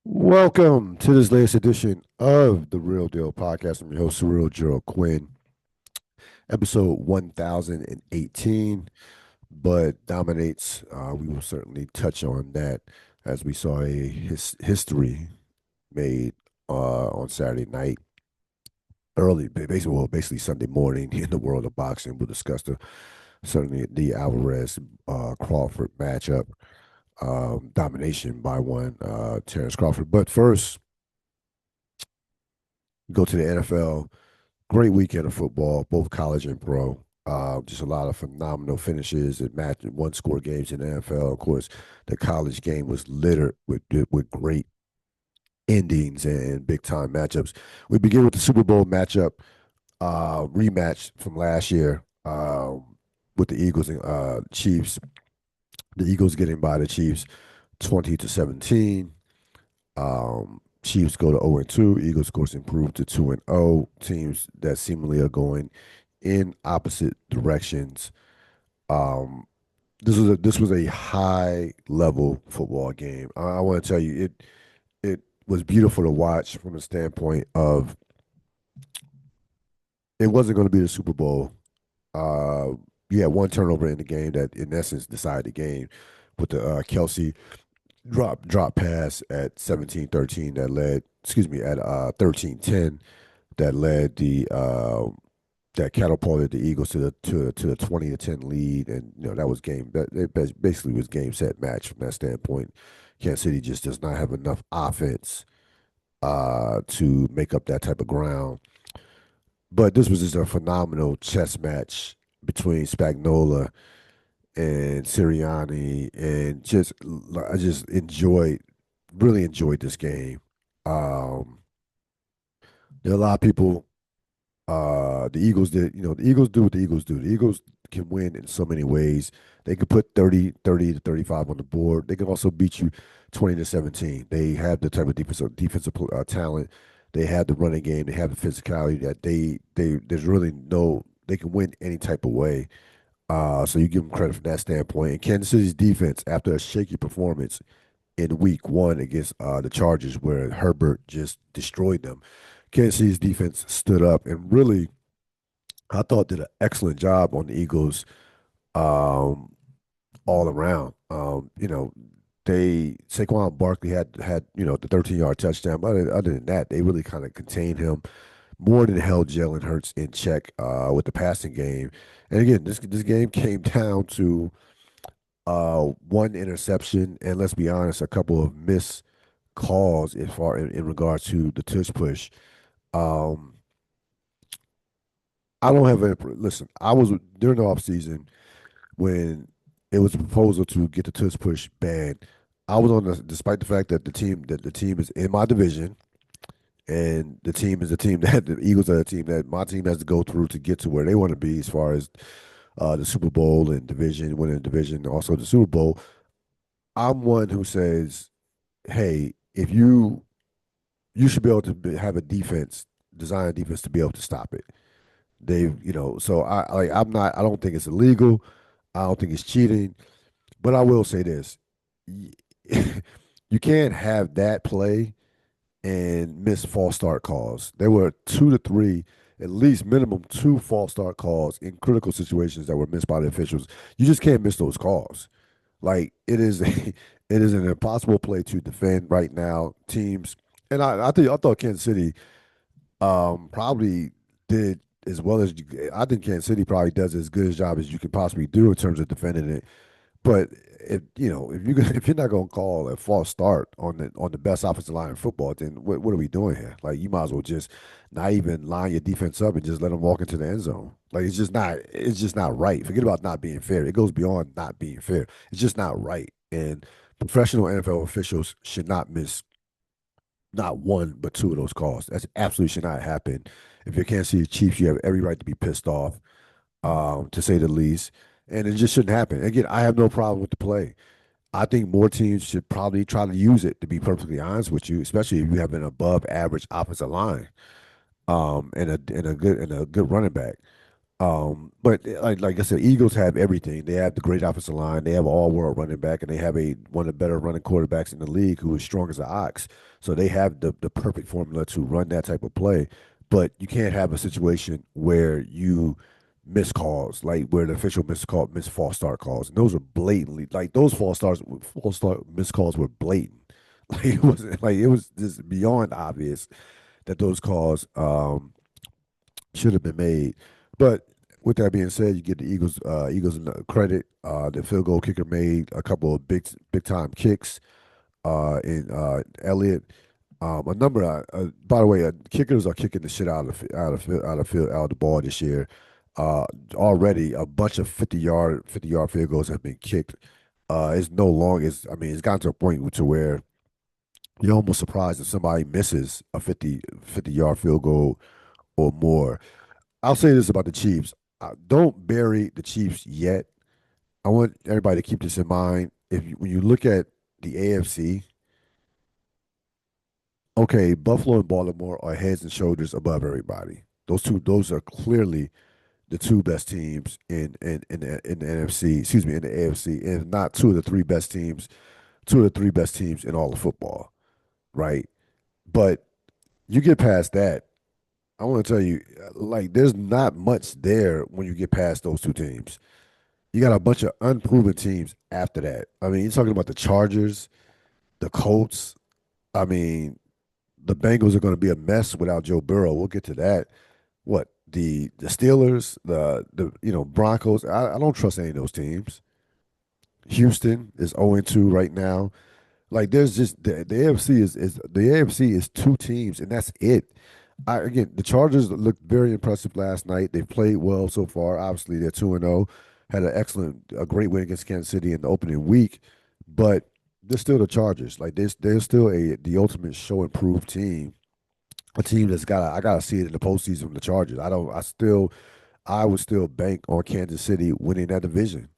Welcome to this latest edition of the Real Deal Podcast. I'm your host, Ril Gerald Quinn, episode 1018. But dominates. We will certainly touch on that as we saw a history made on Saturday night, basically Sunday morning in the world of boxing. We'll discuss certainly the Alvarez Crawford matchup, domination by one Terrence Crawford. But first, go to the NFL. Great weekend of football, both college and pro. Just a lot of phenomenal finishes and one score games in the NFL. Of course, the college game was littered with great endings and big time matchups. We begin with the Super Bowl matchup rematch from last year with the Eagles and Chiefs. The Eagles getting by the Chiefs 20-17. Chiefs go to 0-2. Eagles, of course, improve to 2-0. Teams that seemingly are going in opposite directions. Um, this was a high level football game. I want to tell you, it was beautiful to watch from a standpoint of it wasn't going to be the Super Bowl. Uh, you had one turnover in the game that, in essence, decided the game with the Kelsey drop pass at 17-13 that led, excuse me, at 13-10 that led the that catapulted the Eagles to the 20-10 lead, and that was game that it basically was game set match from that standpoint. Kansas City just does not have enough offense to make up that type of ground. But this was just a phenomenal chess match between Spagnola and Sirianni, and I just really enjoyed this game. Um, there are a lot of people. The Eagles the Eagles do what the Eagles do. The Eagles can win in so many ways. They can put 30 to 35 on the board. They can also beat you 20-17. They have the type of defensive talent. They have the running game. They have the physicality that there's really no they can win any type of way. So you give them credit from that standpoint. And Kansas City's defense, after a shaky performance in week one against the Chargers, where Herbert just destroyed them, Kansas City's defense stood up and really, I thought, did an excellent job on the Eagles um, all around. Saquon Barkley had the 13-yard touchdown. But other than that, they really kind of contained him more than held Jalen Hurts in check with the passing game. And again, this game came down to one interception, and let's be honest, a couple of missed calls as far in regards to the tush push. Um, I don't have any. Listen, I was during the offseason when it was a proposal to get the tush push banned. I was on despite the fact that the team is in my division, and the team is the team that the Eagles are the team that my team has to go through to get to where they want to be as far as the Super Bowl and division, winning the division, also the Super Bowl. I'm one who says, hey, if you should be able to have a defense, design a defense to be able to stop it. So I don't think it's illegal. I don't think it's cheating, but I will say this. You can't have that play and miss false start calls. There were two to three, at least minimum two false start calls in critical situations that were missed by the officials. You just can't miss those calls. Like it is an impossible play to defend right now. Teams, and I thought Kansas City probably did as well as I think Kansas City probably does as good a job as you can possibly do in terms of defending it. But if you're not gonna call a false start on the best offensive line in football, then what are we doing here? Like you might as well just not even line your defense up and just let them walk into the end zone. Like it's just not right. Forget about not being fair. It goes beyond not being fair. It's just not right. And professional NFL officials should not miss not one but two of those calls. That's absolutely should not happen. If you can't see the Chiefs, you have every right to be pissed off, to say the least. And it just shouldn't happen. Again, I have no problem with the play. I think more teams should probably try to use it, to be perfectly honest with you, especially if you have an above average offensive line, and a good running back. But like I said, Eagles have everything. They have the great offensive line. They have an all-world running back, and they have a one of the better running quarterbacks in the league who is strong as an ox. So they have the perfect formula to run that type of play. But you can't have a situation where you miss calls, like where the official miss false start calls. And those are blatantly like those false start missed calls were blatant. Like it wasn't like it was just beyond obvious that those calls should have been made. But with that being said, you get the Eagles in the credit. The field goal kicker made a couple of big time kicks. In Elliott, a number. By the way, kickers are kicking the shit out of the ball this year. Already a bunch of 50 yard field goals have been kicked. It's no longer. It's gotten to a point to where you're almost surprised if somebody misses a 50 yard field goal or more. I'll say this about the Chiefs. Don't bury the Chiefs yet. I want everybody to keep this in mind. When you look at the AFC, okay, Buffalo and Baltimore are heads and shoulders above everybody. Those are clearly the two best teams in the NFC. Excuse me, in the AFC, and not two of the three best teams in all of football, right? But you get past that, I want to tell you, like, there's not much there when you get past those two teams. You got a bunch of unproven teams after that. I mean, you're talking about the Chargers, the Colts. I mean, the Bengals are going to be a mess without Joe Burrow. We'll get to that. What the Steelers, the Broncos. I don't trust any of those teams. Houston is 0-2 right now. Like there's just the AFC is the AFC is two teams and that's it. Again, the Chargers looked very impressive last night. They've played well so far. Obviously, they're 2-0. Had a great win against Kansas City in the opening week, but they're still the Chargers. Like they're still the ultimate show improved team. A team that's got I gotta see it in the postseason from the Chargers. I would still bank on Kansas City winning that division.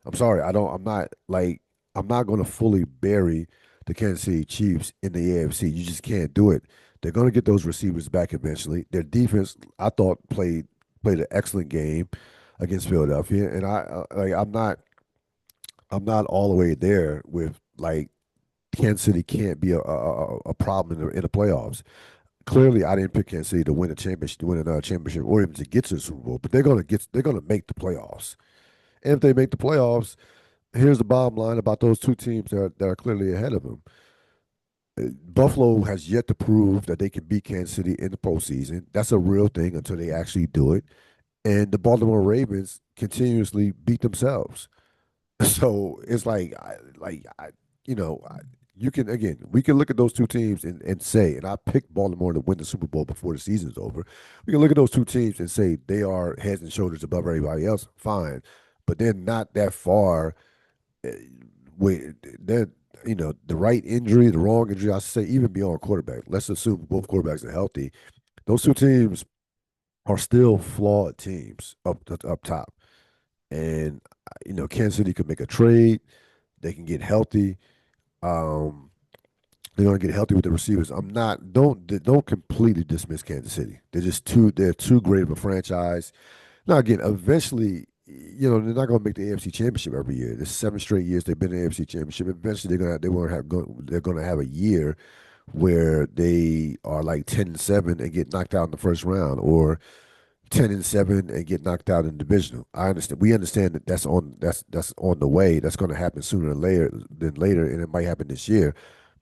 I'm sorry, I don't. I'm not going to fully bury the Kansas City Chiefs in the AFC. You just can't do it. They're going to get those receivers back eventually. Their defense, I thought, played an excellent game against Philadelphia, and I'm not all the way there with like Kansas City can't be a problem in the playoffs. Clearly, I didn't pick Kansas City to win a championship, to win another championship, or even to get to the Super Bowl. But they're gonna make the playoffs. And if they make the playoffs, here's the bottom line about those two teams that are clearly ahead of them. Buffalo has yet to prove that they can beat Kansas City in the postseason. That's a real thing until they actually do it. And the Baltimore Ravens continuously beat themselves. So it's you can again, we can look at those two teams and say, and I picked Baltimore to win the Super Bowl before the season's over. We can look at those two teams and say they are heads and shoulders above everybody else. Fine, but they're not that far. uh, With they're the right injury, the wrong injury. I say even beyond quarterback. Let's assume both quarterbacks are healthy. Those two teams are still flawed teams up top, and Kansas City could make a trade. They can get healthy. Um, they're gonna get healthy with the receivers. I'm not don't completely dismiss Kansas City. They're too great of a franchise. Now again, eventually, they're not gonna make the AFC Championship every year. There's 7 straight years they've been in the AFC Championship. Eventually they're gonna have a year where they are like 10-7 and get knocked out in the first round, or 10-7 and get knocked out in the divisional. I understand. We understand that that's on the way. That's going to happen sooner than later, and it might happen this year.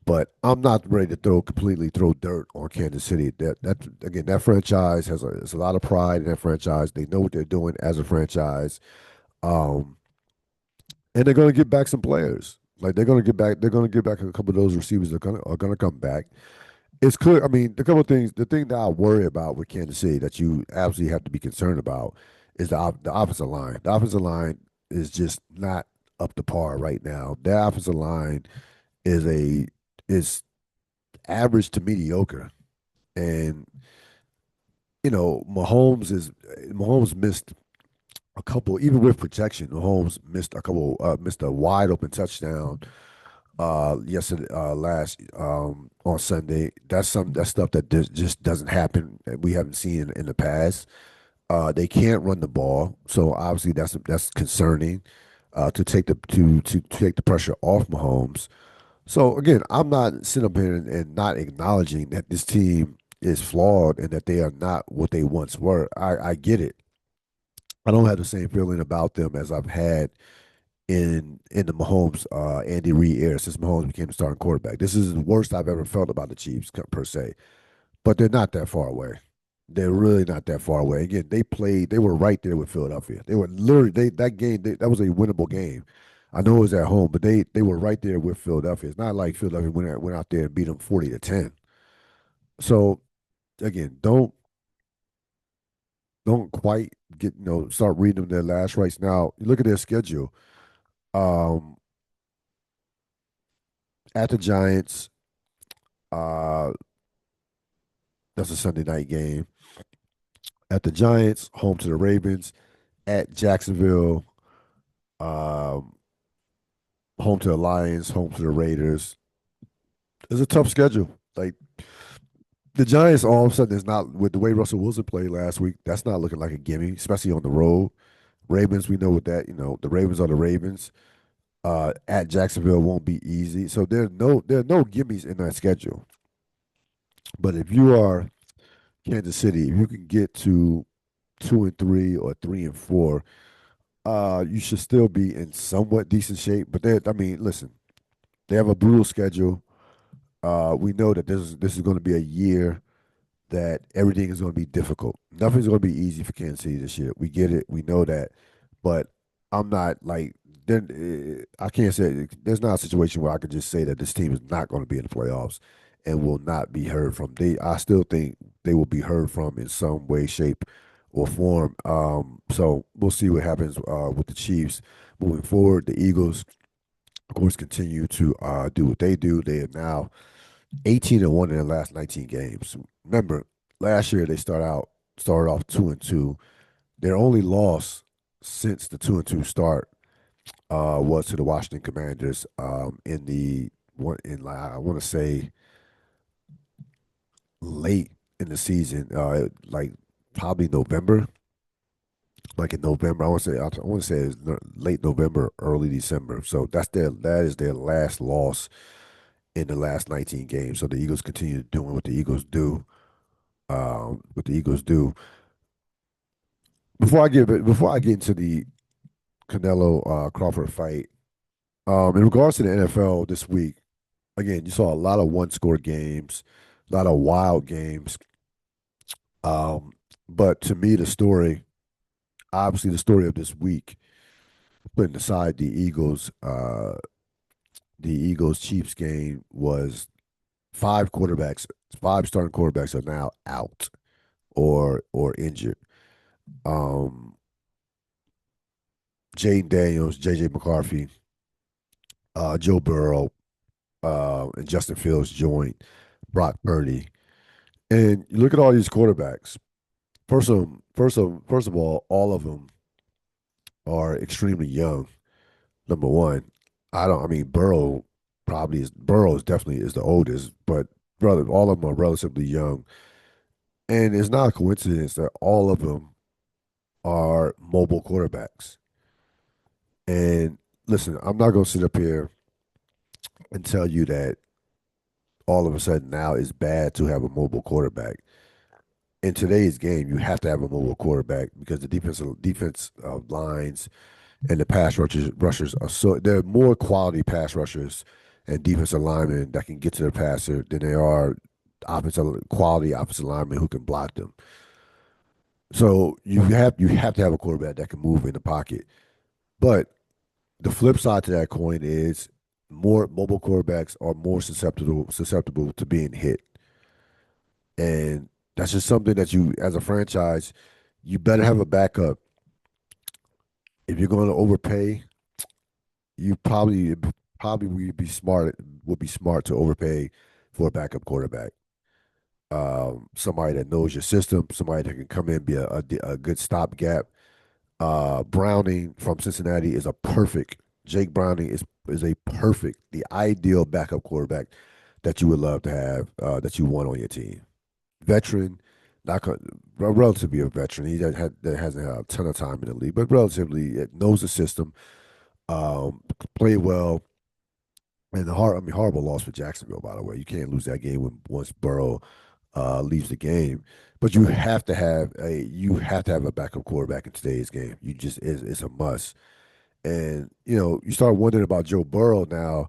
But I'm not ready to completely throw dirt on Kansas City. That again, that franchise has a lot of pride in that franchise. They know what they're doing as a franchise, um, and they're going to get back some players. Like they're going to get back. They're going to get back a couple of those receivers that are going to come back. It's clear. I mean, the couple of things. The thing that I worry about with Kansas City that you absolutely have to be concerned about is the offensive line. The offensive line is just not up to par right now. That offensive line is a is average to mediocre, and Mahomes missed a couple, even with protection. Mahomes missed a wide open touchdown yesterday last on Sunday. That's stuff that just doesn't happen. We haven't seen in the past. They can't run the ball, so obviously that's concerning. To take the pressure off Mahomes. So again, I'm not sitting up here and not acknowledging that this team is flawed and that they are not what they once were. I get it. I don't have the same feeling about them as I've had in the Mahomes Andy Reid era since Mahomes became the starting quarterback. This is the worst I've ever felt about the Chiefs per se, but they're not that far away. They're really not that far away. Again, they were right there with Philadelphia. They were literally that game. That was a winnable game. I know it was at home, but they were right there with Philadelphia. It's not like Philadelphia went out there and beat them 40-10. So again, don't quite get start reading them their last rites. Now you look at their schedule. Um, at the Giants, uh, that's a Sunday night game. At the Giants, home to the Ravens. At Jacksonville, um, home to the Lions, home to the Raiders. It's a tough schedule. Like the Giants, all of a sudden, is not with the way Russell Wilson played last week. That's not looking like a gimme, especially on the road. Ravens, we know what that. The Ravens are the Ravens. At Jacksonville won't be easy. So there are no gimmies in that schedule. But if you are Kansas City, if you can get to 2-3 or 3-4, you should still be in somewhat decent shape. But I mean, listen, they have a brutal schedule. We know that this is going to be a year that everything is going to be difficult. Nothing's going to be easy for Kansas City this year. We get it. We know that. But I'm not like then I can't say there's not a situation where I could just say that this team is not going to be in the playoffs and will not be heard from. I still think they will be heard from in some way, shape, or form. So we'll see what happens with the Chiefs moving forward. The Eagles, of course, continue to do what they do. They are now 18-1 in their last 19 games. Remember, last year they started off 2-2. Their only loss since the 2-2 start was to the Washington Commanders in the one in I want to say late in the season, like probably November. Like in November, I want to say it's late November, early December. So that is their last loss in the last 19 games. So the Eagles continue doing what the Eagles do. What the Eagles do. Before I get into the Canelo Crawford fight, in regards to the NFL this week, again, you saw a lot of one score games, a lot of wild games. Um, but to me, obviously, the story of this week, putting aside the Eagles Chiefs game was five starting quarterbacks are now out or injured. Um, Jaden Daniels, J.J. McCarthy, Joe Burrow, and Justin Fields joined Brock Purdy. And you look at all these quarterbacks. First of all of them are extremely young. Number one, I mean, Burrow is definitely is the oldest, but brother, all of them are relatively young. And it's not a coincidence that all of them are mobile quarterbacks. And listen, I'm not going to sit up here and tell you that all of a sudden now it's bad to have a mobile quarterback. In today's game, you have to have a mobile quarterback because the defense lines and the rushers are so there are more quality pass rushers and defensive linemen that can get to the passer than there are offensive linemen who can block them. So you have to have a quarterback that can move in the pocket. But the flip side to that coin is more mobile quarterbacks are more susceptible to being hit. And that's just something that you, as a franchise, you better have a backup. If you're going to overpay, you probably would be smart to overpay for a backup quarterback. Somebody that knows your system, somebody that can come in and be a good stopgap. Browning from Cincinnati is a perfect. Jake Browning is a perfect, the ideal backup quarterback that you would love to have that you want on your team. Veteran, not relatively a veteran. That hasn't had a ton of time in the league, but relatively knows the system. Played well. And horrible loss for Jacksonville, by the way. You can't lose that game when once Burrow leaves the game. But you have to have a backup quarterback in today's game. It's a must. And you start wondering about Joe Burrow now.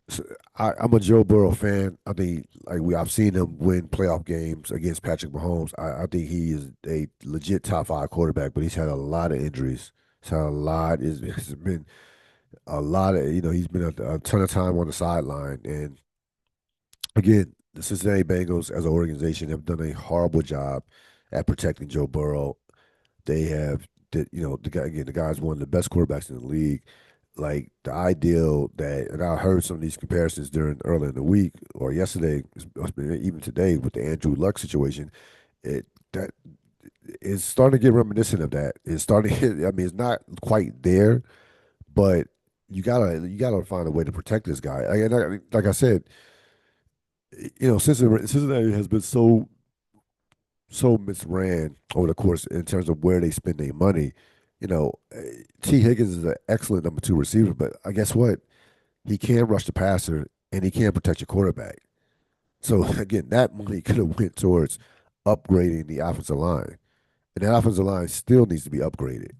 So I'm a Joe Burrow fan. I think I've seen him win playoff games against Patrick Mahomes. I think he is a legit top five quarterback, but he's had a lot of injuries. He's had a lot. It's been a lot of he's been a ton of time on the sideline. And again, the Cincinnati Bengals as an organization have done a horrible job at protecting Joe Burrow. They have that the guy's one of the best quarterbacks in the league. Like the ideal that, and I heard some of these comparisons during earlier in the week or yesterday, even today with the Andrew Luck situation. It that is starting to get reminiscent of that. It's starting. I mean, it's not quite there, but you gotta find a way to protect this guy. Like I said, Cincinnati has been so misran over the course in terms of where they spend their money. T. Higgins is an excellent number two receiver, but I guess what? He can rush the passer and he can protect your quarterback. So again, that money could have went towards upgrading the offensive line, and that offensive line still needs to be upgraded.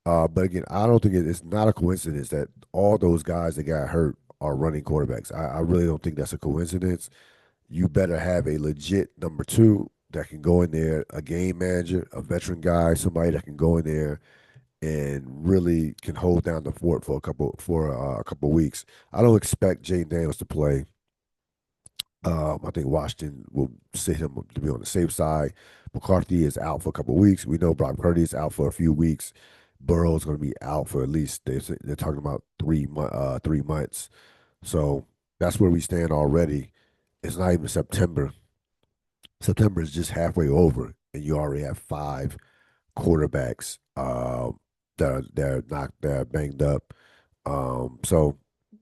But again, I don't think it's not a coincidence that all those guys that got hurt are running quarterbacks. I really don't think that's a coincidence. You better have a legit number two that can go in there, a game manager, a veteran guy, somebody that can go in there and really can hold down the fort for a couple weeks. I don't expect Jay Daniels to play. I think Washington will sit him to be on the safe side. McCarthy is out for a couple of weeks. We know Brock Purdy is out for a few weeks. Burrow is going to be out for at least they're talking about 3 months. So that's where we stand already. It's not even September. September is just halfway over, and you already have five quarterbacks that are banged up. So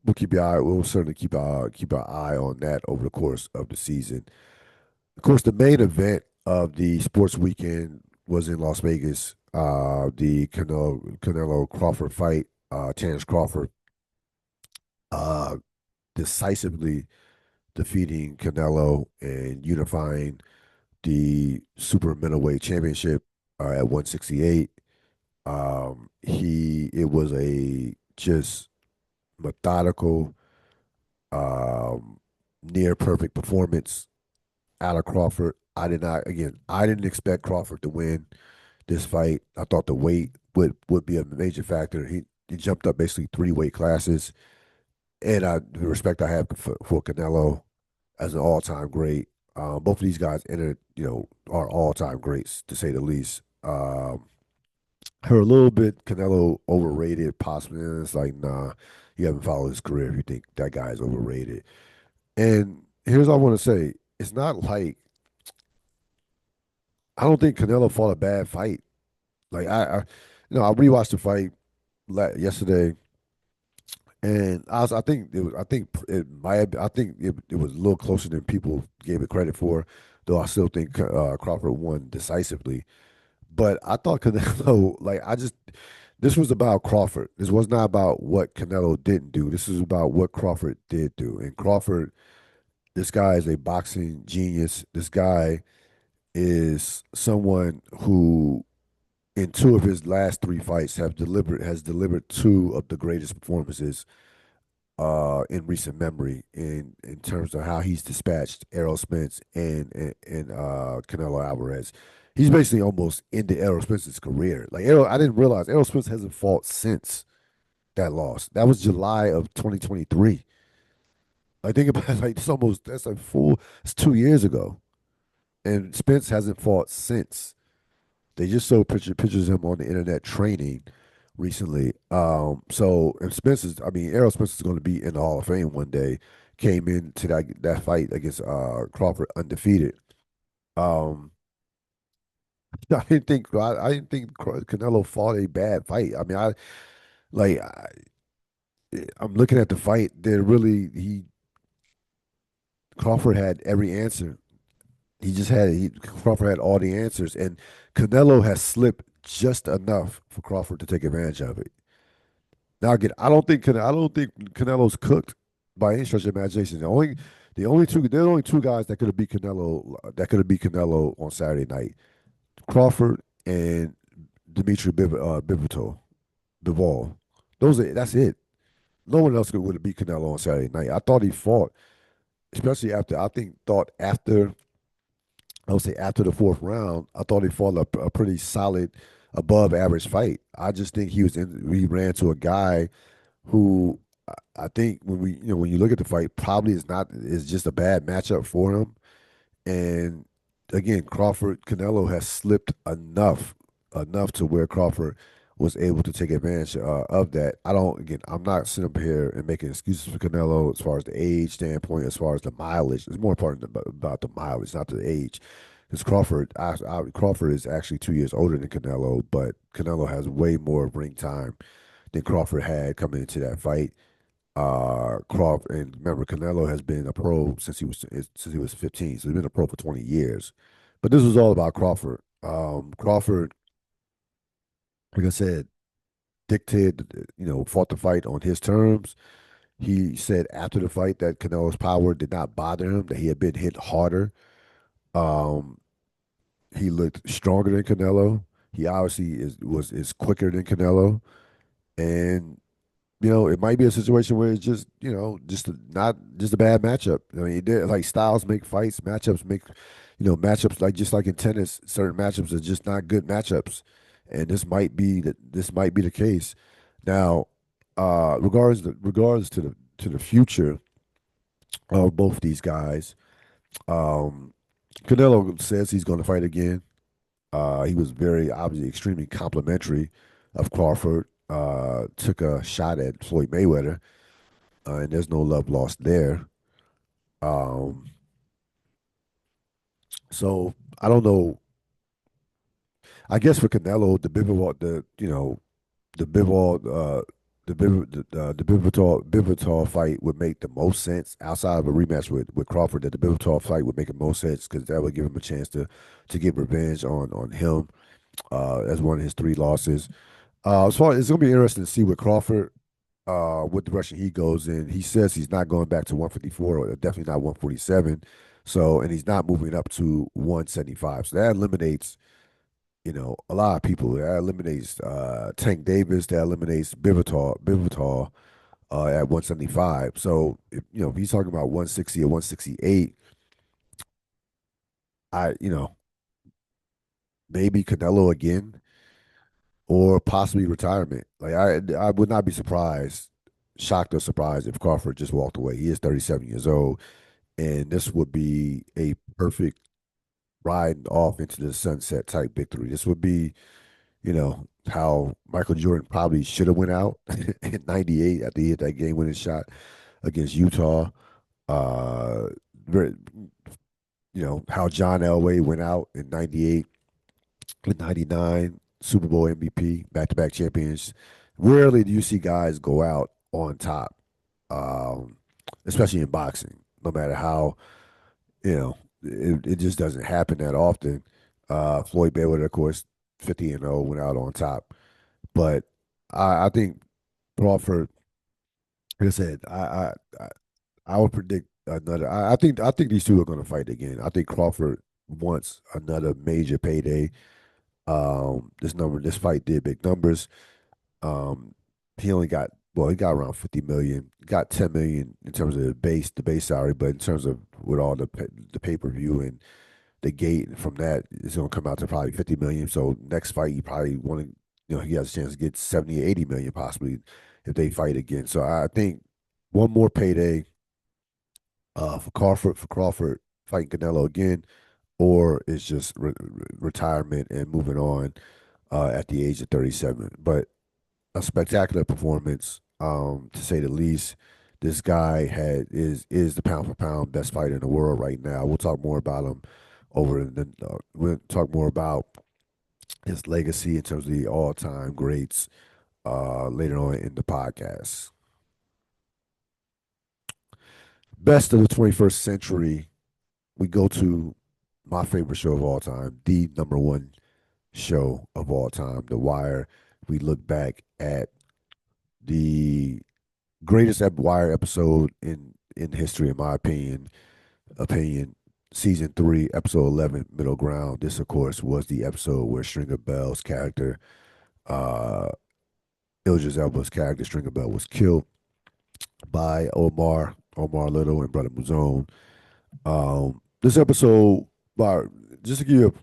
we'll certainly keep our eye on that over the course of the season. Of course, the main event of the sports weekend was in Las Vegas. The Canelo Crawford fight. Terrence Crawford uh, decisively defeating Canelo and unifying the super middleweight championship at 168. It was a just methodical, um, near perfect performance out of Crawford. I didn't expect Crawford to win this fight. I thought the weight would be a major factor. He jumped up basically three weight classes, and the respect I have for Canelo as an all time great. Both of these guys are all time greats to say the least. Her a little bit Canelo overrated, possibly. And it's like, nah, you haven't followed his career if you think that guy is overrated. And here's what I want to say: it's not like I don't think Canelo fought a bad fight. Like I rewatched the fight yesterday, and I think it might. I think it was a little closer than people gave it credit for. Though I still think Crawford won decisively. But I thought Canelo, this was about Crawford. This was not about what Canelo didn't do. This is about what Crawford did do. And Crawford, this guy is a boxing genius. This guy is someone who, in two of his last three fights, has delivered two of the greatest performances in recent memory in terms of how he's dispatched Errol Spence and Canelo Alvarez. He's basically almost ended Errol Spence's career. I didn't realize Errol Spence hasn't fought since that loss. That was July of 2023. I think about it, that's a full. It's 2 years ago, and Spence hasn't fought since. They just showed pictures of him on the internet training recently. So and Errol Spence is going to be in the Hall of Fame one day. Came into that fight against Crawford undefeated. Um, I didn't think Canelo fought a bad fight. I mean, like I, I'm looking at the fight. Crawford had every answer. Crawford had all the answers, and Canelo has slipped just enough for Crawford to take advantage of it. Now again, I don't think Canelo's cooked by any stretch of the imagination. There are only two guys that could have beat Canelo on Saturday night: Crawford and Bivol. Bivol. That's it. No one else would have beat Canelo on Saturday night. I thought he fought, especially after I think thought after I would say after the fourth round, I thought he fought a pretty solid, above average fight. I just think he ran to a guy who I think when you look at the fight, probably is just a bad matchup for him. And again, Crawford Canelo has slipped enough to where Crawford was able to take advantage of that. I'm not sitting up here and making excuses for Canelo as far as the age standpoint, as far as the mileage. It's more important about the mileage, not the age. Because Crawford is actually 2 years older than Canelo, but Canelo has way more ring time than Crawford had coming into that fight. Crawford, and remember, Canelo has been a pro since he was 15, so he's been a pro for 20 years. But this was all about Crawford. Crawford, like I said, dictated, fought the fight on his terms. He said after the fight that Canelo's power did not bother him, that he had been hit harder. Um, he looked stronger than Canelo. He obviously is quicker than Canelo, and it might be a situation where it's just, not just a bad matchup. I mean, like styles make fights, matchups make, matchups like just like in tennis, certain matchups are just not good matchups, and this might be the case. Now, regards to the future of both these guys, um, Canelo says he's going to fight again. He was very obviously extremely complimentary of Crawford. Took a shot at Floyd Mayweather, and there's no love lost there. Um, so I don't know. I guess for Canelo, the Bivol, the Bivol fight would make the most sense outside of a rematch with Crawford. That the Bivol fight would make the most sense because that would give him a chance to get revenge on him as one of his three losses. As far it's gonna be interesting to see with Crawford what direction he goes in. He says he's not going back to 154 or definitely not 147. So, and he's not moving up to 175. So that eliminates, a lot of people. That eliminates Tank Davis. That eliminates Bivital at 175. So, if he's talking about 160 or 168, maybe Canelo again or possibly retirement. Like I would not be shocked or surprised if Crawford just walked away. He is 37 years old, and this would be a perfect riding off into the sunset type victory. This would be, how Michael Jordan probably should have went out in '98 after he hit that game winning shot against Utah. Uh, very, how John Elway went out in '98 in '99, Super Bowl MVP, back to back champions. Rarely do you see guys go out on top, um, especially in boxing, no matter how, it just doesn't happen that often. Floyd Mayweather, of course, 50-0, went out on top. But I think Crawford, like I said, I would predict another. I think these two are going to fight again. I think Crawford wants another major payday. This fight did big numbers. Um, he only got he got around 50 million, got 10 million in terms of the base salary, but in terms of with all the pay per view and the gate from that, it's gonna come out to probably 50 million. So next fight, he probably want to, he has a chance to get 70 or 80 million possibly if they fight again. So I think one more payday for Crawford fighting Canelo again, or it's just retirement and moving on at the age of 37. But a spectacular performance, to say the least. This guy is the pound for pound best fighter in the world right now. We'll talk more about him we'll talk more about his legacy in terms of the all time greats later on in the podcast. Best of the 21st century, we go to my favorite show of all time, the number one show of all time, The Wire. We look back at the greatest Wire episode in history, in my opinion. Season 3, episode 11, Middle Ground. This, of course, was the episode where Stringer Bell's character, uh, Idris Elba's character, Stringer Bell, was killed by Omar Little and Brother Muzone. This episode, by just to give you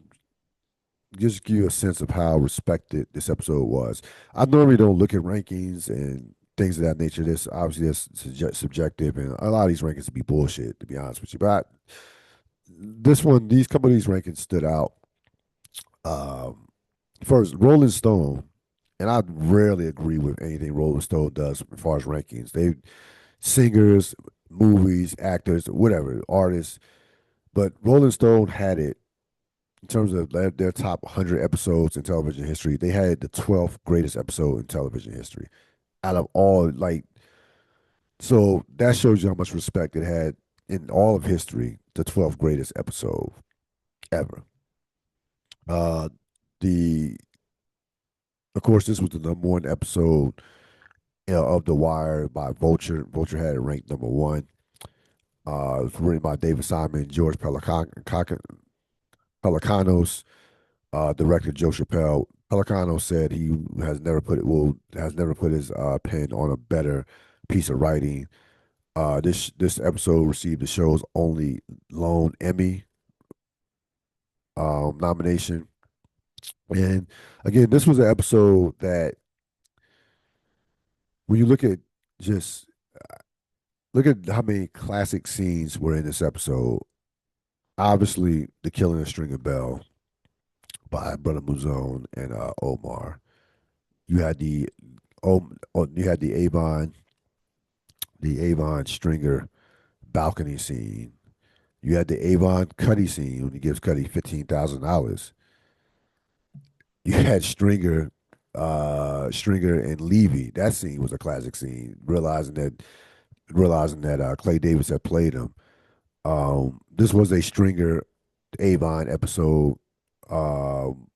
just give you a sense of how respected this episode was. I normally don't look at rankings and things of that nature. This obviously that's subjective, and a lot of these rankings would be bullshit, to be honest with you. But this one, these couple of these rankings stood out. Um, First, Rolling Stone, and I rarely agree with anything Rolling Stone does as far as rankings. They singers, movies, actors, whatever, artists, but Rolling Stone had it in terms of their top 100 episodes in television history. They had the 12th greatest episode in television history out of all, like, so that shows you how much respect it had in all of history, the 12th greatest episode ever. Uh, the Of course, this was the number one episode of The Wire by Vulture. Vulture had it ranked number one. It was written by David Simon, George Pelicanos, director Joe Chappelle. Pelicano said he has never put his pen on a better piece of writing. This episode received the show's only lone Emmy nomination, and again, this was an episode that when you just look at how many classic scenes were in this episode. Obviously, the killing of Stringer Bell by Brother Muzone and Omar. You had you had the Avon Stringer balcony scene. You had the Avon Cuddy scene when he gives Cuddy $15,000. You had Stringer and Levy. That scene was a classic scene. Realizing that Clay Davis had played him. This was a Stringer Avon episode. Um,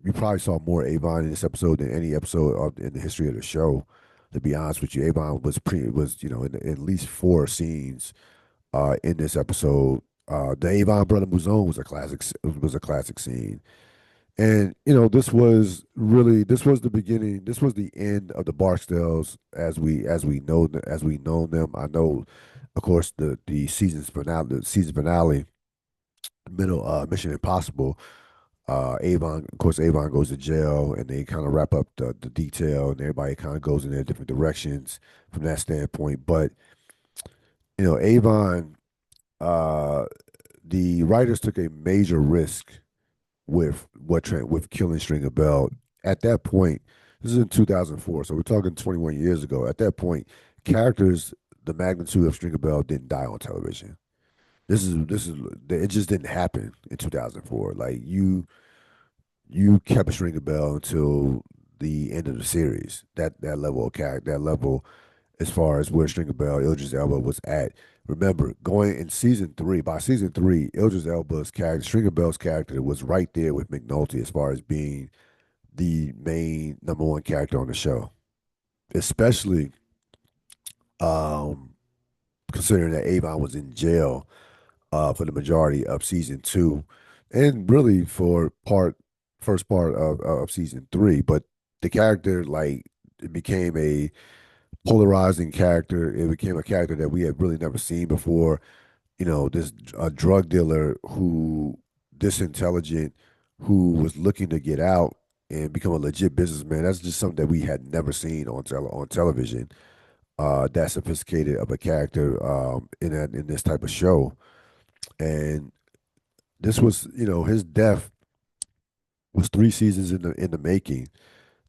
you probably saw more Avon in this episode than any episode in the history of the show. To be honest with you, Avon was in at least four scenes in this episode. The Avon brother Muzone was a classic scene, and this was the beginning. This was the end of the Barksdales as we know them. I know, of course, the season finale, middle Mission Impossible. Avon, of course, Avon goes to jail, and they kind of wrap up the detail, and everybody kind of goes in their different directions from that standpoint. But Avon, uh, the writers took a major risk with killing Stringer Bell. At that point, this is in 2004, so we're talking 21 years ago. At that point, characters the magnitude of Stringer Bell didn't die on television. This is it just didn't happen in 2004. Like you kept a Stringer Bell until the end of the series. That level of character, that level as far as where Stringer Bell, Idris Elba was at. Remember, going in by season three, Idris Elba's character, Stringer Bell's character, was right there with McNulty as far as being the main number one character on the show. Especially um, considering that Avon was in jail for the majority of season two, and really for first part of season three. But the character, like, it became a polarizing character. It became a character that we had really never seen before. This a drug dealer who disintelligent, who was looking to get out and become a legit businessman. That's just something that we had never seen on television. That sophisticated of a character in this type of show, and this was his death was 3 seasons in the making.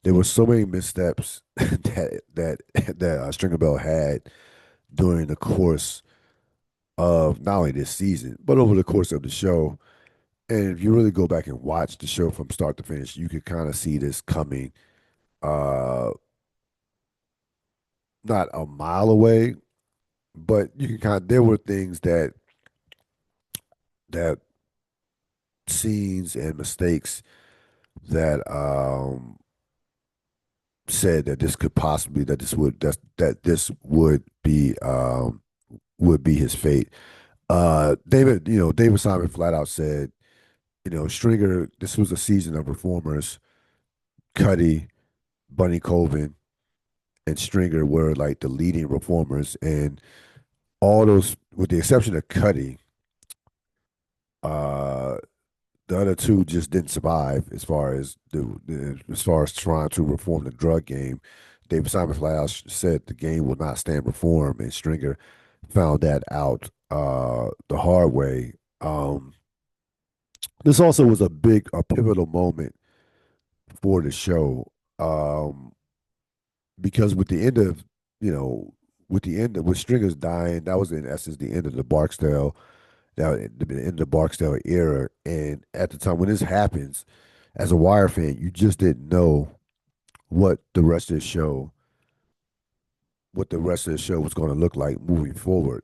There were so many missteps that Stringer Bell had during the course of not only this season, but over the course of the show. And if you really go back and watch the show from start to finish, you could kind of see this coming, uh, not a mile away, but you can there were things that scenes and mistakes that said that this could possibly that this would be his fate. David Simon flat out said, Stringer, this was a season of reformers. Cuddy, Bunny Colvin, and Stringer were like the leading reformers, and all those, with the exception of Cuddy, uh, the other two just didn't survive as far as trying to reform the drug game. David Simon Flash said the game will not stand reform, and Stringer found that out the hard way. This also was a pivotal moment for the show, because with Stringer's dying, that was in essence the end of the Barksdale, the end of the Barksdale era. And at the time when this happens, as a Wire fan, you just didn't know what the rest of the show, was going to look like moving forward.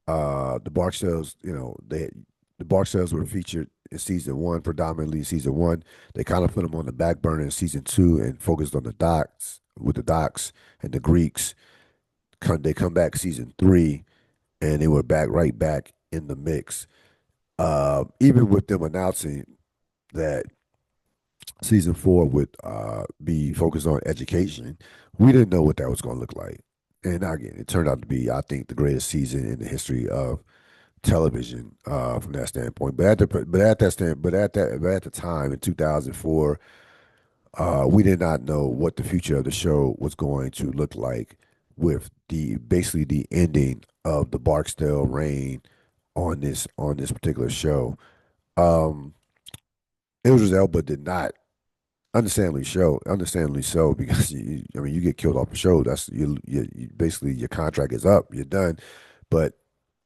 The Barksdales, the Barksdales were featured in season one, predominantly season one. They kind of put them on the back burner in season two and focused on the docks with the docks and the Greeks. They come back season three, and they were right back in the mix. Even with them announcing that season four would be focused on education, we didn't know what that was going to look like. And again, it turned out to be, I think, the greatest season in the history of television from that standpoint. But at the time in 2004, we did not know what the future of the show was going to look like with the basically the ending of the Barksdale reign on this particular show. Um, Idris Elba did not, understandably so, because I mean, you get killed off the show. That's you basically your contract is up, you're done. But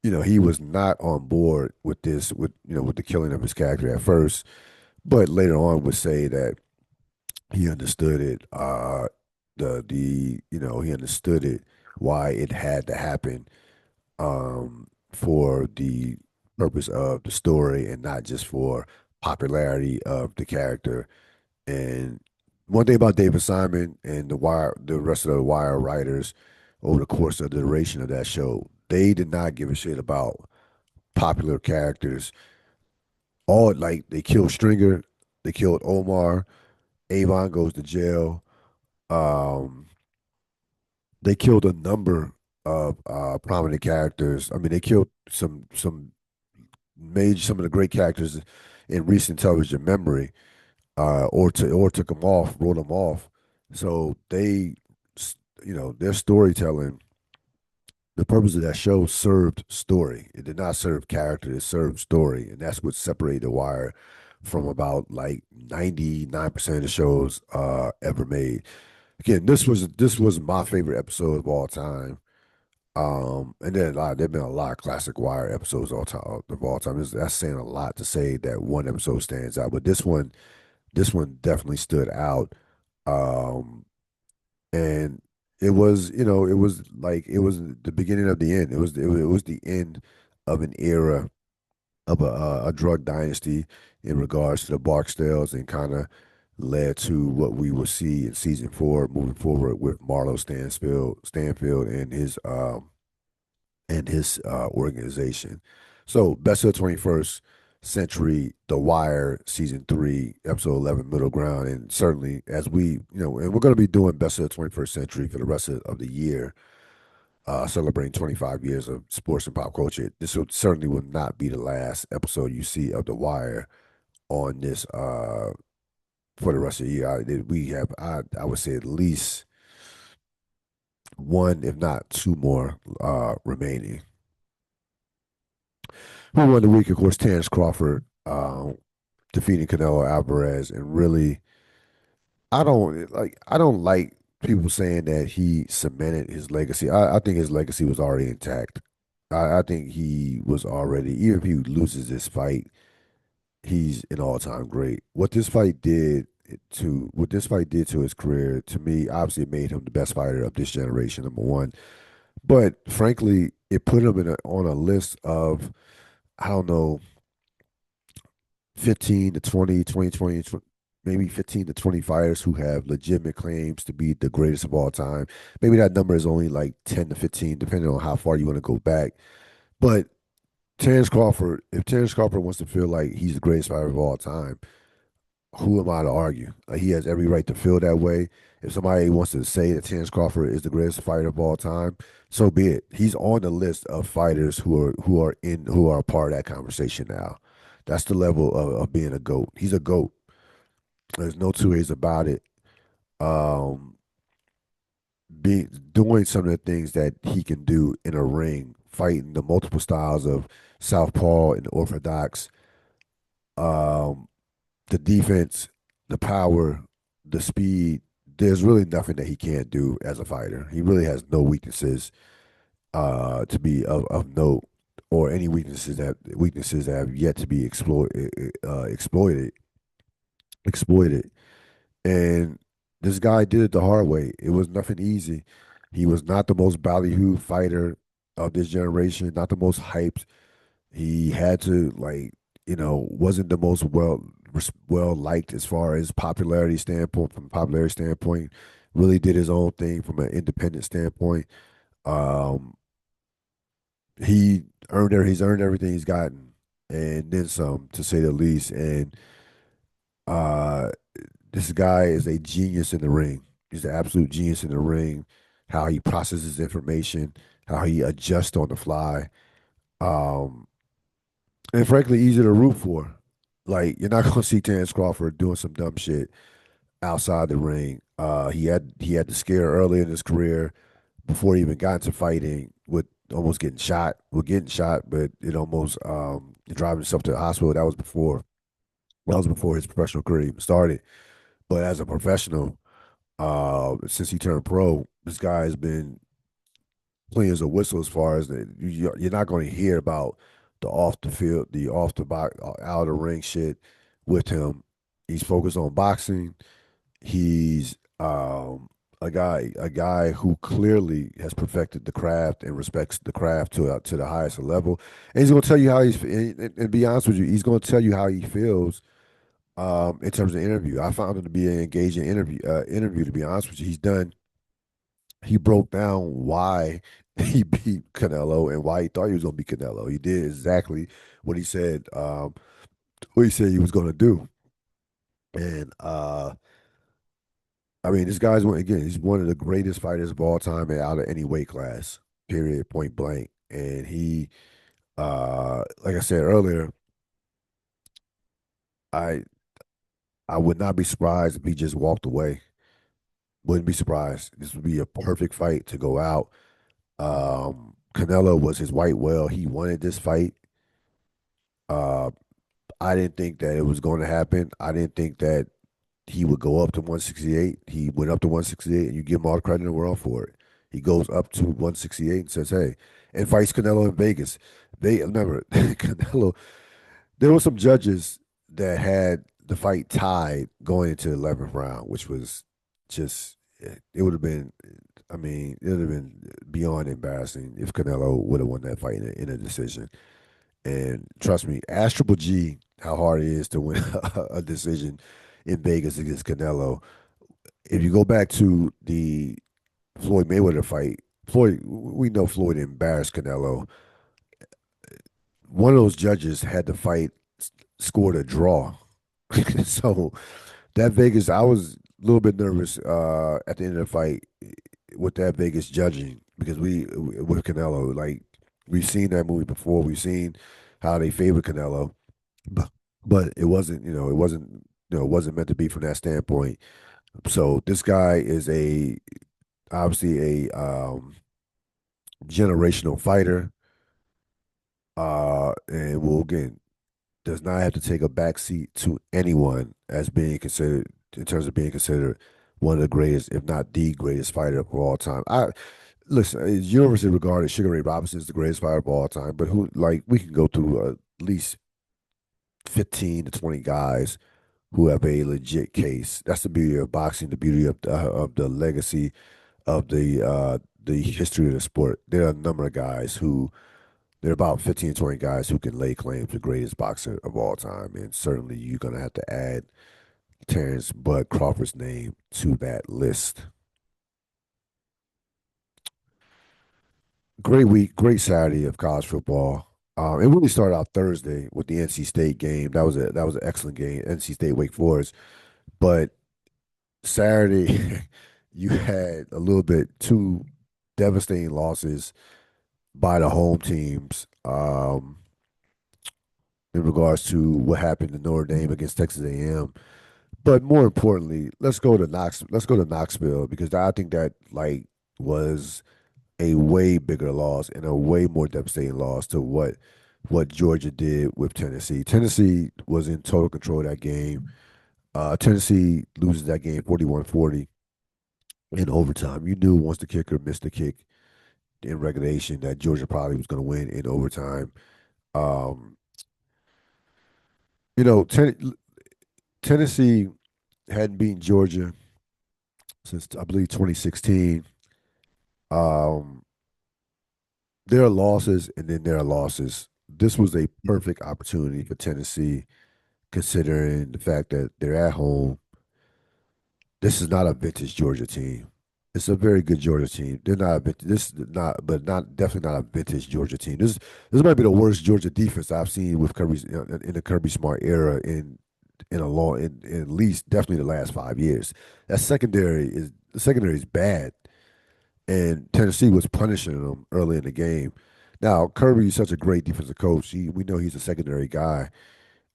he was not on board with this, with the killing of his character at first, but later on would say that he understood it. He understood it, why it had to happen, for the purpose of the story and not just for popularity of the character. And one thing about David Simon and the rest of the Wire writers over the course of the duration of that show, they did not give a shit about popular characters. All like they killed Stringer, they killed Omar, Avon goes to jail. Um, they killed a number of prominent characters. I mean, they killed some of the great characters in recent television memory, or took them off, wrote them off. So their storytelling, the purpose of that show served story. It did not serve character. It served story, and that's what separated The Wire from about like 99% of the shows ever made. Again, this was my favorite episode of all time. And then there've been a lot of classic Wire episodes of all time. That's saying a lot to say that one episode stands out, but this one definitely stood out. Um, and it was the beginning of the end. It was the end of an era of a drug dynasty in regards to the Barksdales, and kind of led to what we will see in season four moving forward with Marlo Stanfield and his organization. So, best of the 21st century, The Wire, season three, episode 11, Middle Ground, and certainly as and we're going to be doing best of the 21st century for the rest of the year, celebrating 25 years of sports and pop culture. Certainly will not be the last episode you see of The Wire on this for the rest of the year. I would say at least one, if not two more remaining. Who won the week? Of course, Terrence Crawford defeating Canelo Alvarez, and really, I don't like people saying that he cemented his legacy. I think his legacy was already intact. I think he was already, even if he loses this fight, he's an all time great. What this fight did to his career, to me, obviously it made him the best fighter of this generation, number one. But frankly, it put him on a list of, I don't know, 15 to 20, 20, 20, maybe 15 to 20 fighters who have legitimate claims to be the greatest of all time. Maybe that number is only like 10 to 15, depending on how far you want to go back. But Terrence Crawford, if Terrence Crawford wants to feel like he's the greatest fighter of all time, who am I to argue? Like, he has every right to feel that way. If somebody wants to say that Terrence Crawford is the greatest fighter of all time, so be it. He's on the list of fighters who are a part of that conversation now. That's the level of being a GOAT. He's a GOAT. There's no two ways about it. Um, being doing some of the things that he can do in a ring, fighting the multiple styles of southpaw and orthodox, um, the defense, the power, the speed. There's really nothing that he can't do as a fighter. He really has no weaknesses to be of note, or any weaknesses that have yet to be exploited. And this guy did it the hard way. It was nothing easy. He was not the most ballyhoo fighter of this generation, not the most hyped. He had to, like, wasn't the most well liked as far as popularity standpoint. From a popularity standpoint, really did his own thing from an independent standpoint. Um, he's earned everything he's gotten, and then some, to say the least. And uh, this guy is a genius in the ring. He's an absolute genius in the ring. How he processes information, how he adjusts on the fly. Um, and frankly, easy to root for. Like, you're not gonna see Terrence Crawford doing some dumb shit outside the ring. He had the scare early in his career before he even got into fighting with almost getting shot. Well, getting shot, but it almost driving himself to the hospital. That was before his professional career even started. But as a professional, since he turned pro, this guy has been clean as a whistle as far as you're not going to hear about the off the field, the off the box, out of the ring shit with him. He's focused on boxing. He's a guy who clearly has perfected the craft and respects the craft to the highest level. And he's going to tell you how and be honest with you, he's going to tell you how he feels. In terms of interview, I found him to be an engaging interview. To be honest with you, he broke down why he beat Canelo and why he thought he was going to beat Canelo. He did exactly what he said. What he said he was going to do. And I mean, this guy's one again. He's one of the greatest fighters of all time and out of any weight class. Period. Point blank. And like I said earlier, I I would not be surprised if he just walked away. Wouldn't be surprised. This would be a perfect fight to go out. Canelo was his white whale. He wanted this fight. Uh, I didn't think that it was going to happen. I didn't think that he would go up to 168. He went up to 168, and you give him all the credit in the world for it. He goes up to 168 and says, "Hey," and fights Canelo in Vegas. They remember Canelo. There were some judges that had the fight tied going into the 11th round, which was just it would have been. I mean, it would have been beyond embarrassing if Canelo would have won that fight in a decision. And trust me, ask Triple G how hard it is to win a decision in Vegas against Canelo. If you go back to the Floyd Mayweather fight, we know Floyd embarrassed Canelo. One of those judges had the fight scored a draw. So that Vegas, I was a little bit nervous at the end of the fight with that Vegas judging because with Canelo, like, we've seen that movie before. We've seen how they favored Canelo, but it wasn't, it wasn't meant to be from that standpoint. So this guy is obviously a generational fighter, and will again does not have to take a backseat to anyone as being considered in terms of being considered one of the greatest, if not the greatest fighter of all time. I listen, it's universally regarded Sugar Ray Robinson is the greatest fighter of all time, but who like we can go through at least 15 to 20 guys who have a legit case. That's the beauty of boxing, the beauty of the legacy of the history of the sport. There are a number of guys who There are about 15, 20 guys who can lay claim to the greatest boxer of all time, and certainly you're gonna have to add Terrence Bud Crawford's name to that list. Great week, great Saturday of college football. It really started out Thursday with the NC State game. That was an excellent game, NC State Wake Forest. But Saturday, you had a little bit two devastating losses by the home teams in regards to what happened to Notre Dame against Texas A&M. But more importantly, let's go to Knox. Let's go to Knoxville because I think that was a way bigger loss and a way more devastating loss to what Georgia did with Tennessee. Tennessee was in total control of that game. Tennessee loses that game 41-40 in overtime. You knew once the kicker missed the kick in regulation that Georgia probably was going to win in overtime. Um, you know, Tennessee hadn't beaten Georgia since I believe 2016. Um, there are losses and then there are losses. This was a perfect opportunity for Tennessee, considering the fact that they're at home. This is not a vintage Georgia team. It's a very good Georgia team. They're not a vintage, this is not, but not definitely not a vintage Georgia team. This might be the worst Georgia defense I've seen with Kirby in the Kirby Smart era in a long in at least definitely the last 5 years. That secondary is the secondary is bad, and Tennessee was punishing them early in the game. Now Kirby is such a great defensive coach. We know he's a secondary guy.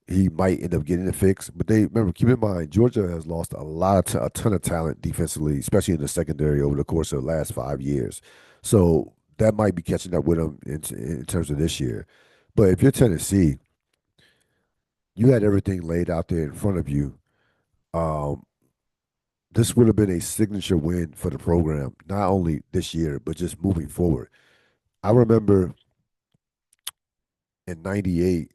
He might end up getting it fixed, but they remember keep in mind Georgia has lost a ton of talent defensively, especially in the secondary over the course of the last 5 years. So that might be catching up with them in terms of this year. But if you're Tennessee, you had everything laid out there in front of you. Um, this would have been a signature win for the program, not only this year, but just moving forward. I remember in '98,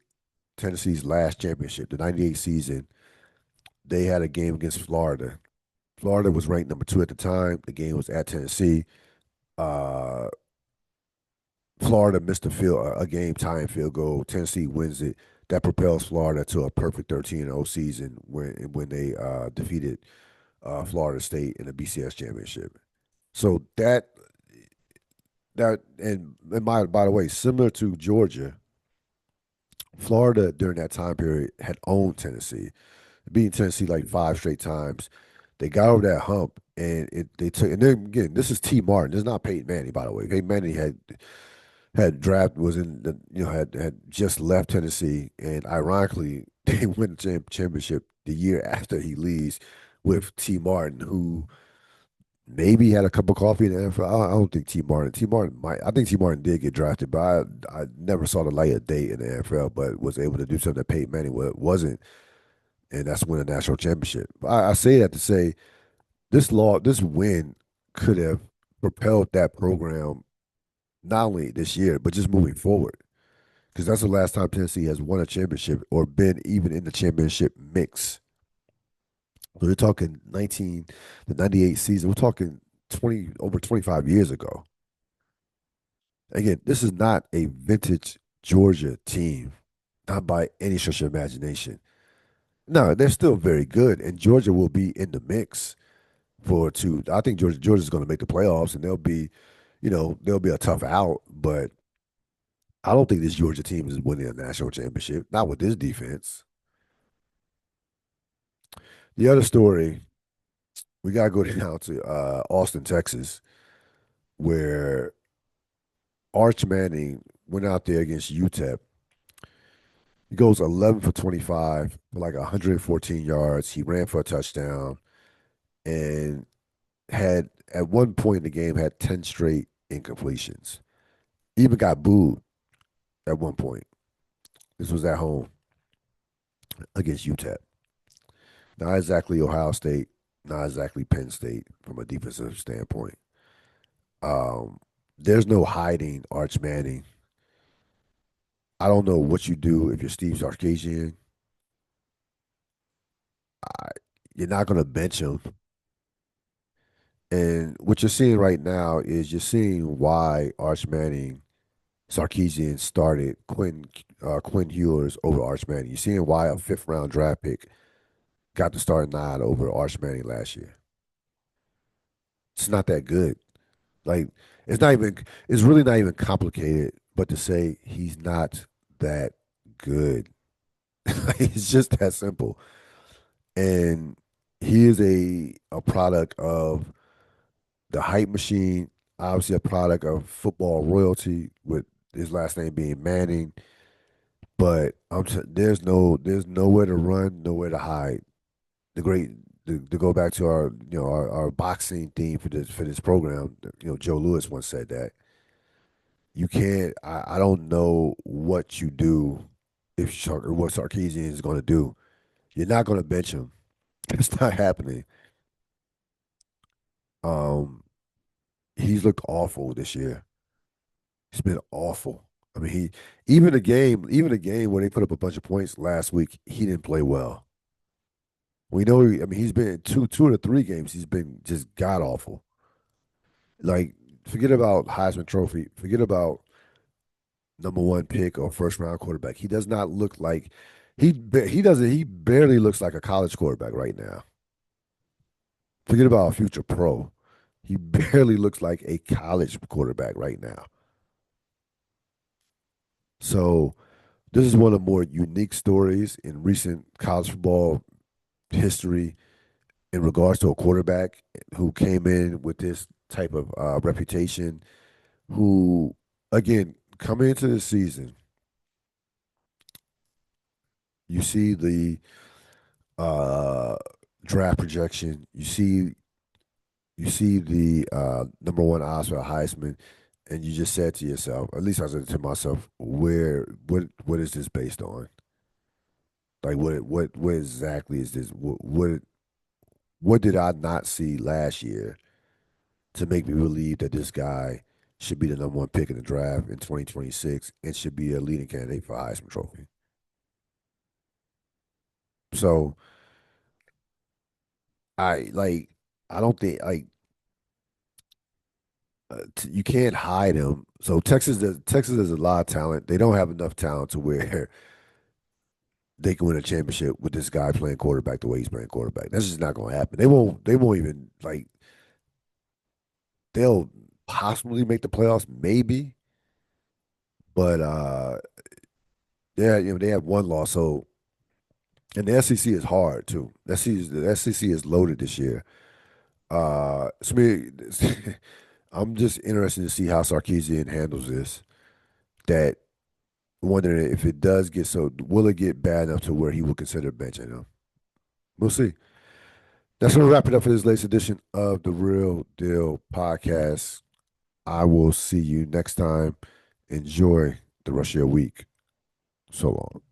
Tennessee's last championship, the '98 season, they had a game against Florida. Florida was ranked number 2 at the time. The game was at Tennessee. Uh, Florida missed a game tying field goal. Tennessee wins it. That propels Florida to a perfect 13-0 season when they defeated Florida State in the BCS championship. So and by the way, similar to Georgia, Florida during that time period had owned Tennessee, beating Tennessee like 5 straight times. They got over that hump, and they took. And then again, this is T. Martin. This is not Peyton Manning, by the way. Peyton Manning had draft was in the had just left Tennessee, and ironically, they win the championship the year after he leaves with T. Martin, who maybe had a cup of coffee in the NFL. I don't think T. Martin. T. Martin might. I think T. Martin did get drafted, but I never saw the light of day in the NFL, but was able to do something that Peyton Manning wasn't, and that's win a national championship. I say that to say this win could have propelled that program not only this year but just moving forward because that's the last time Tennessee has won a championship or been even in the championship mix. So we're talking the '98 season. We're talking 25 years ago. Again, this is not a vintage Georgia team, not by any stretch of imagination. No, they're still very good, and Georgia will be in the mix for two. I think Georgia's going to make the playoffs, and they'll be a tough out. But I don't think this Georgia team is winning a national championship. Not with this defense. The other story, we got to go down to Austin, Texas, where Arch Manning went out there against UTEP. He goes 11 for 25 for like 114 yards. He ran for a touchdown and had at one point in the game had 10 straight incompletions. Even got booed at one point. This was at home against UTEP. Not exactly Ohio State, not exactly Penn State from a defensive standpoint. Um, there's no hiding Arch Manning. I don't know what you do if you're Steve Sarkisian. I, you're not going to bench him. And what you're seeing right now is you're seeing why Arch Manning Sarkisian started Quinn Ewers over Arch Manning. You seeing why a fifth round draft pick got the starting nod over Arch Manning last year? It's not that good. Like it's not even. It's really not even complicated. But to say he's not that good, it's just that simple. And he is a product of the hype machine. Obviously, a product of football royalty with his last name being Manning. But there's nowhere to run, nowhere to hide. The great to go back to our our boxing theme for this program. Joe Lewis once said that you can't. I don't know what you do if or what Sarkisian is going to do. You're not going to bench him. It's not happening. Um, he's looked awful this year. He's been awful. I mean, even the game where they put up a bunch of points last week, he didn't play well. We know. I mean, he's been two of the three games. He's been just god awful. Like, forget about Heisman Trophy. Forget about number one pick or first round quarterback. He does not look like he doesn't. He barely looks like a college quarterback right now. Forget about a future pro. He barely looks like a college quarterback right now. So this is one of the more unique stories in recent college football history in regards to a quarterback who came in with this type of reputation, who, again, coming into the season, you see the uh, draft projection, you see the number one odds for a Heisman, and you just said to yourself, at least I said to myself, what is this based on? Like what exactly is this? What did I not see last year to make me believe that this guy should be the number one pick in the draft in 2026 and should be a leading candidate for a Heisman Trophy? So I like I don't think you can't hide him. So Texas has a lot of talent. They don't have enough talent to where they can win a championship with this guy playing quarterback the way he's playing quarterback. That's just not going to happen. They won't even like they'll possibly make the playoffs maybe, but they have one loss. So and the SEC is hard too. The SEC is loaded this year. So me, I'm just interested to see how Sarkisian handles this. That wondering if it does get so, will it get bad enough to where he will consider benching him? We'll see. That's going to wrap it up for this latest edition of the Real Deal Podcast. I will see you next time. Enjoy the rest of your week. So long.